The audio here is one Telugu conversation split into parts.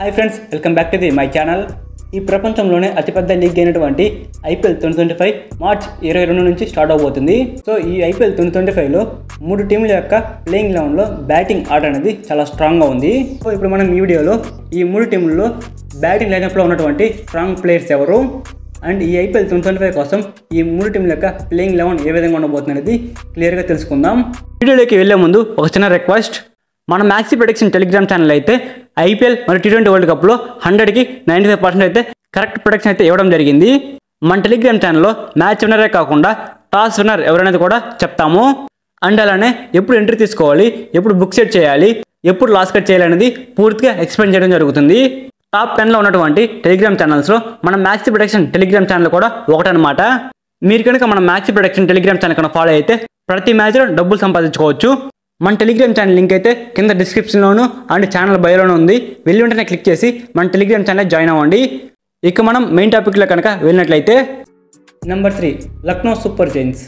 Hi friends, welcome back to my channel. ఈ ప్రపంచంలోనే అతిపెద్ద లీగ్ అయినటువంటి ఐపీఎల్ 2025 మార్చ్ 22 నుంచి స్టార్ట్ అవబోతుంది. సో ఈ ఐపీఎల్ 2025లో 3 టీముల యొక్క ప్లేయింగ్ 11లో బ్యాటింగ్ ఆట అనేది చాలా స్ట్రాంగ్గా ఉంది. సో ఇప్పుడు మనం ఈ వీడియోలో ఈ 3 టీముల్లో బ్యాటింగ్ లైనప్లో ఉన్నటువంటి స్ట్రాంగ్ ప్లేయర్స్ ఎవరు అండ్ ఈ ఐపీఎల్ 2025 కోసం ఈ 3 టీముల యొక్క ప్లేయింగ్ 11 ఏ విధంగా ఉండబోతుంది అనేది క్లియర్గా తెలుసుకుందాం. వీడియోలోకి వెళ్ళే ముందు ఒక చిన్న రిక్వెస్ట్, మన మ్యాక్సీ ప్రెడిక్షన్ టెలిగ్రామ్ ఛానల్ అయితే ఐపీఎల్ మరియు T20 వరల్డ్ కప్లో 100కి 95% అయితే కరెక్ట్ ప్రొడక్షన్ అయితే ఇవ్వడం జరిగింది. మన టెలిగ్రామ్ ఛానల్లో మ్యాచ్ విన్నరే కాకుండా టాస్ విన్నర్ ఎవరనేది కూడా చెప్తాము. అండ్ అలానే ఎప్పుడు ఎంట్రీ తీసుకోవాలి, ఎప్పుడు బుక్ సెట్ చేయాలి, ఎప్పుడు లాస్ కట్ చేయాలి అనేది పూర్తిగా ఎక్స్ప్లెయిన్ చేయడం జరుగుతుంది. టాప్ 10లో ఉన్నటువంటి టెలిగ్రామ్ ఛానల్స్లో మన మ్యాక్సీ ప్రొడక్షన్ టెలిగ్రామ్ ఛానల్ కూడా ఒకటనమాట. మీరు కనుక మన మ్యాక్సీ ప్రొడక్షన్ టెలిగ్రామ్ ఛానల్ కనుక ఫాలో అయితే ప్రతి మ్యాచ్లో డబ్బులు సంపాదించుకోవచ్చు. మన టెలిగ్రామ్ ఛానల్ లింక్ అయితే కింద డిస్క్రిప్షన్లోను అండ్ ఛానల్ బయోలోనూ ఉంది. వెళ్ళి వెంటనే క్లిక్ చేసి మన టెలిగ్రామ్ ఛానల్ జాయిన్ అవ్వండి. ఇక మనం మెయిన్ టాపిక్లో కనుక వెళ్ళినట్లయితే number 3 Lucknow super Giants.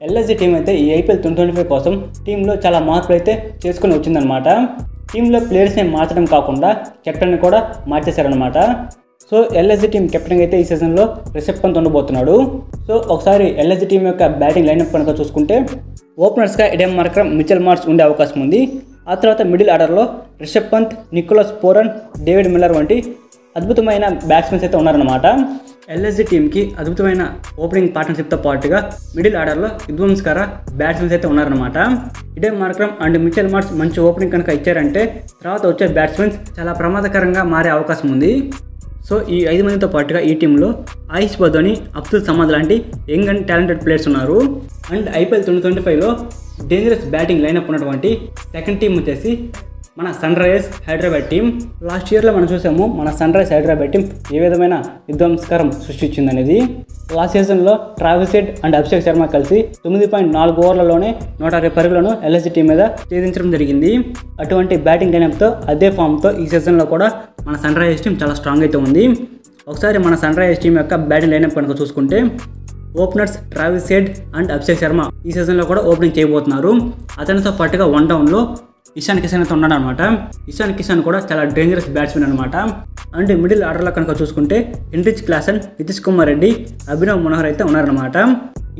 LSG team అయితే ఈ ఐపీఎల్ 2025 కోసం టీంలో చాలా మార్పులు అయితే చేసుకుని వచ్చిందనమాట. టీంలో ప్లేయర్స్ని మార్చడం కాకుండా కెప్టెన్ని కూడా మార్చేశారనమాట. సో ఎల్ఎస్జీ టీం కెప్టెన్ అయితే ఈ సీజన్లో రిషబ్ పంత్ ఉండబోతున్నాడు. సో ఒకసారి ఎల్ఎస్జీ టీం యొక్క బ్యాటింగ్ లైనప్ కనుక చూసుకుంటే ఓపెనర్స్గా ఎడెన్ మార్క్రమ్, మిచెల్ మార్ష్ ఉండే అవకాశం ఉంది. ఆ తర్వాత మిడిల్ ఆర్డర్లో Rishabh Pant, Nicholas Pooran, David Miller వంటి అద్భుతమైన బ్యాట్స్మెన్స్ అయితే ఉన్నారన్నమాట. ఎల్ఎస్జీ టీంకి అద్భుతమైన ఓపెనింగ్ పార్ట్నర్షిప్తో పాటుగా మిడిల్ ఆర్డర్లో విధ్వంసకర బ్యాట్స్మెన్స్ అయితే ఉన్నారన్నమాట. Aiden Markram and Mitchell Marsh మంచి ఓపెనింగ్ కనుక ఇచ్చారంటే తర్వాత వచ్చే బ్యాట్స్మెన్స్ చాలా ప్రమాదకరంగా మారే అవకాశం ఉంది. సో ఈ 5 మందితో పాటుగా ఈ టీంలో ఆయుష్ బదోని, అబ్దుల్ సమద్ లాంటి యంగ్ అండ్ టాలెంటెడ్ ప్లేయర్స్ ఉన్నారు. అండ్ ఐపీఎల్ 2025లో డేంజరస్ బ్యాటింగ్ లైనప్ ఉన్నటువంటి సెకండ్ టీం వచ్చేసి మన Sunrisers Hyderabad team. Last ఇయర్లో మనం చూసాము మన సన్ రైజర్స్ హైదరాబాద్ టీం ఏ విధమైన విధ్వంసకరం సృష్టించింది అనేది. లాస్ట్ సీజన్లో Travis Head and Abhishek Sharma కలిసి 9.4 ఓవర్లలోనే 160 పరుగులను ఎల్ఎస్జీ టీం మీద ఛేదించడం జరిగింది. అటువంటి బ్యాటింగ్ లైనప్తో అదే ఫామ్తో ఈ సీజన్లో కూడా మన సన్ రైజర్స్ టీం చాలా స్ట్రాంగ్ అయితే ఉంది. ఒకసారి మన సన్ రైజర్స్ టీం యొక్క బ్యాటింగ్ లైనప్ కనుక చూసుకుంటే openers Travis Head and Abhishek Sharma ఈ సీజన్లో కూడా ఓపెనింగ్ చేయబోతున్నారు. అతనితో పాటుగా 1 డౌన్లో ఇషాన్ కిషన్ అయితే ఉన్నాడు అనమాట. ఇషాన్ కిషన్ కూడా చాలా డేంజరస్ బ్యాట్స్మెన్ అనమాట. అండ్ మిడిల్ ఆర్డర్లో కనుక చూసుకుంటే హెన్రిచ్ క్లాసన్, నితీష్ కుమార్ రెడ్డి, అభినవ్ మనోహర్ అయితే ఉన్నారనమాట.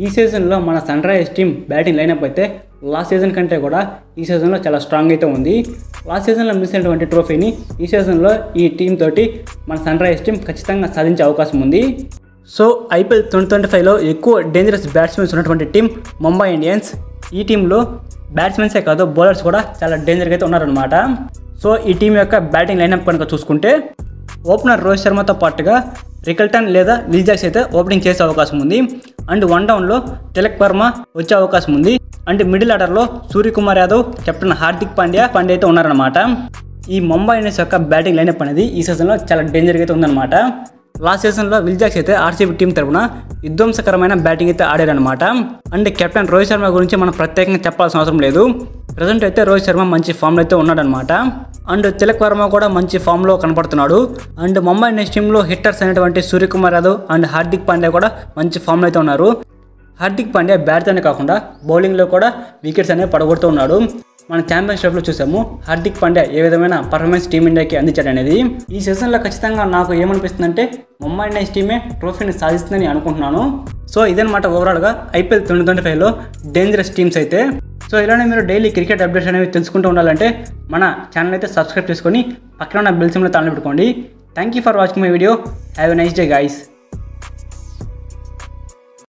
ఈ సీజన్లో మన Sunrisers team batting lineup అయితే లాస్ట్ సీజన్ కంటే కూడా ఈ సీజన్లో చాలా స్ట్రాంగ్ అయితే ఉంది. లాస్ట్ సీజన్లో మిస్ అయినటువంటి ట్రోఫీని ఈ సీజన్లో ఈ టీం తోటి మన సన్ రైజర్స్ టీం ఖచ్చితంగా సాధించే అవకాశం ఉంది. సో ఐపీఎల్ 2025లో ఎక్కువ డేంజరస్ బ్యాట్స్మెన్స్ ఉన్నటువంటి టీం ముంబై ఇండియన్స్. ఈ టీంలో బ్యాట్స్మెన్సే కాదు బౌలర్స్ కూడా చాలా డేంజర్గా అయితే ఉన్నారనమాట. సో ఈ టీం యొక్క బ్యాటింగ్ లైనప్ కనుక చూసుకుంటే ఓపెనర్ రోహిత్ శర్మతో పాటుగా రికల్టన్ లేదా విల్ జాక్స్ అయితే ఓపెనింగ్ చేసే అవకాశం ఉంది. అండ్ 1 డౌన్లో తిలక్ వర్మ వచ్చే అవకాశం ఉంది. అండ్ మిడిల్ ఆర్డర్లో సూర్యకుమార్ యాదవ్, కెప్టెన్ హార్దిక్ పాండ్యా అయితే ఉన్నారనమాట. ఈ ముంబై ఇండియన్స్ యొక్క బ్యాటింగ్ లైనప్ అనేది ఈ సీజన్లో చాలా డేంజర్గా అయితే ఉందన్నమాట. లాస్ట్ సీజన్లో విల్ జాక్స్ అయితే ఆర్సీబీ టీం తరఫున విధ్వంసకరమైన బ్యాటింగ్ అయితే ఆడారనమాట. అండ్ కెప్టెన్ రోహిత్ శర్మ గురించి మనం ప్రత్యేకంగా చెప్పాల్సిన అవసరం లేదు. ప్రజెంట్ అయితే రోహిత్ శర్మ మంచి ఫామ్లో అయితే ఉన్నాడనమాట. అండ్ తిలక్ వర్మ కూడా మంచి ఫామ్లో కనపడుతున్నాడు. అండ్ ముంబై ఇండియన్స్ టీంలో హిట్టర్స్ అయినటువంటి సూర్యకుమార్ యాదవ్ అండ్ హార్దిక్ పాండ్యా కూడా మంచి ఫామ్లో అయితే ఉన్నారు. హార్దిక్ పాండ్యా బ్యాట్తోనే కాకుండా బౌలింగ్లో కూడా వికెట్స్ అనేవి పడగొడుతూ ఉన్నాడు. మన ఛాంపియన్షిప్లో చూసాము హార్దిక్ పాండ్యా ఏ విధమైన పర్ఫార్మెన్స్ టీమిండియాకి అందించాడు అనేది. ఈ సీజన్లో ఖచ్చితంగా నాకు ఏమనిపిస్తుందంటే ముంబై ఇండియన్స్ టీమే ట్రోఫీని సాధిస్తుందని అనుకుంటున్నాను. సో ఇదనమాట ఓవరాల్గా ఐపీఎల్ 2025లో డేంజరస్ టీమ్స్ అయితే. సో ఇలానే మీరు డైలీ క్రికెట్ అప్డేట్స్ అనేవి తెలుసుకుంటూ ఉండాలంటే మన ఛానల్ అయితే సబ్స్క్రైబ్ చేసుకొని పక్కన ఉన్న బెల్ సింబల్ తాళం పెట్టుకోండి. Thank you for watching my video. Have a nice day guys.